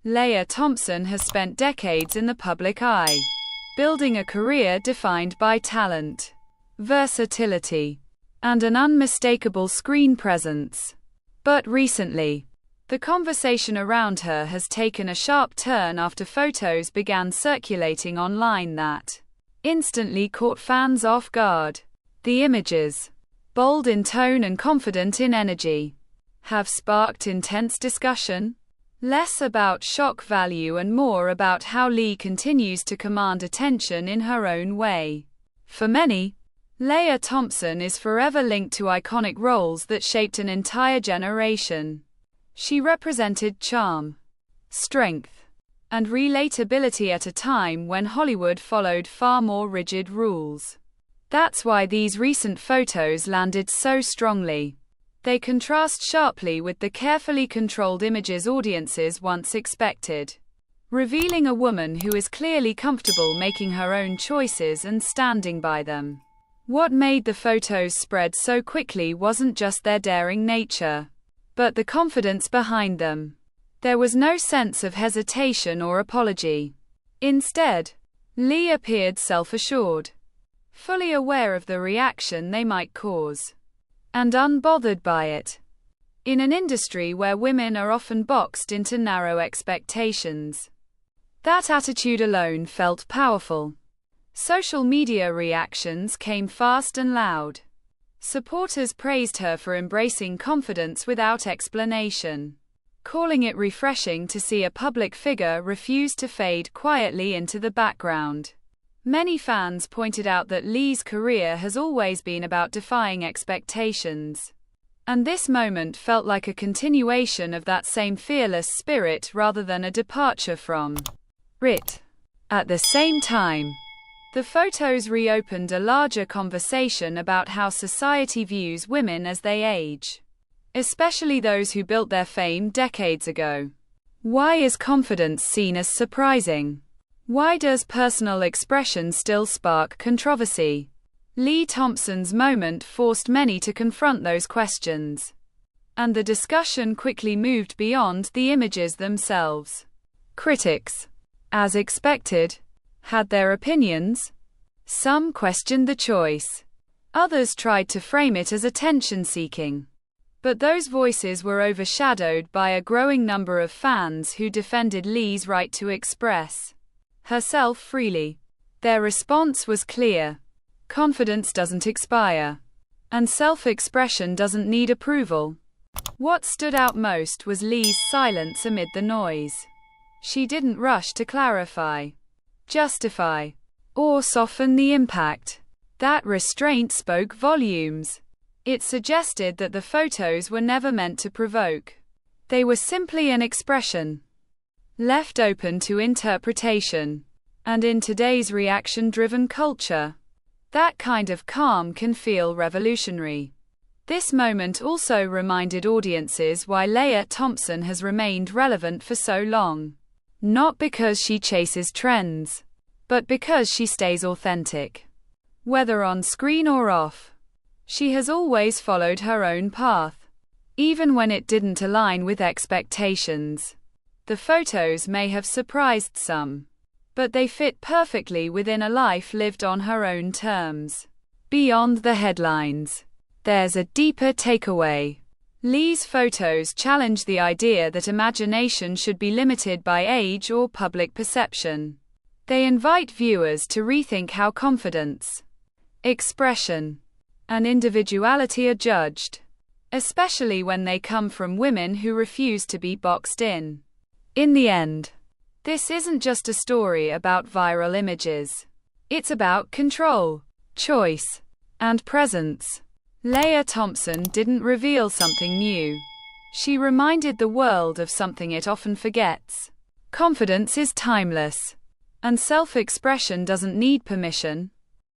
Lea Thompson has spent decades in the public eye, building a career defined by talent, versatility, and an unmistakable screen presence. But recently, the conversation around her has taken a sharp turn after photos began circulating online that instantly caught fans off guard. The images, bold in tone and confident in energy, have sparked intense discussion, less about shock value and more about how Lea continues to command attention in her own way. For many, Lea Thompson is forever linked to iconic roles that shaped an entire generation. She represented charm, strength, and relatability at a time when Hollywood followed far more rigid rules. That's why these recent photos landed so strongly. They contrast sharply with the carefully controlled images audiences once expected, revealing a woman who is clearly comfortable making her own choices and standing by them. What made the photos spread so quickly wasn't just their daring nature, but the confidence behind them. There was no sense of hesitation or apology. Instead, Lea appeared self-assured, fully aware of the reaction they might cause, and unbothered by it. In an industry where women are often boxed into narrow expectations, that attitude alone felt powerful. Social media reactions came fast and loud. Supporters praised her for embracing confidence without explanation, calling it refreshing to see a public figure refuse to fade quietly into the background. Many fans pointed out that Lea's career has always been about defying expectations, and this moment felt like a continuation of that same fearless spirit rather than a departure from it. At the same time, the photos reopened a larger conversation about how society views women as they age, especially those who built their fame decades ago. Why is confidence seen as surprising? Why does personal expression still spark controversy? Lea Thompson's moment forced many to confront those questions, and the discussion quickly moved beyond the images themselves. Critics, as expected, had their opinions. Some questioned the choice. Others tried to frame it as attention-seeking. But those voices were overshadowed by a growing number of fans who defended Lea's right to express herself freely. Their response was clear. Confidence doesn't expire, and self-expression doesn't need approval. What stood out most was Lea's silence amid the noise. She didn't rush to clarify, justify, or soften the impact. That restraint spoke volumes. It suggested that the photos were never meant to provoke. They were simply an expression, left open to interpretation. And in today's reaction-driven culture, that kind of calm can feel revolutionary. This moment also reminded audiences why Lea Thompson has remained relevant for so long. Not because she chases trends, but because she stays authentic. Whether on screen or off, she has always followed her own path, even when it didn't align with expectations. The photos may have surprised some, but they fit perfectly within a life lived on her own terms. Beyond the headlines, there's a deeper takeaway. Lea's photos challenge the idea that imagination should be limited by age or public perception. They invite viewers to rethink how confidence, expression, and individuality are judged, especially when they come from women who refuse to be boxed in. In the end, this isn't just a story about viral images. It's about control, choice, and presence. Lea Thompson didn't reveal something new. She reminded the world of something it often forgets. Confidence is timeless, and self-expression doesn't need permission.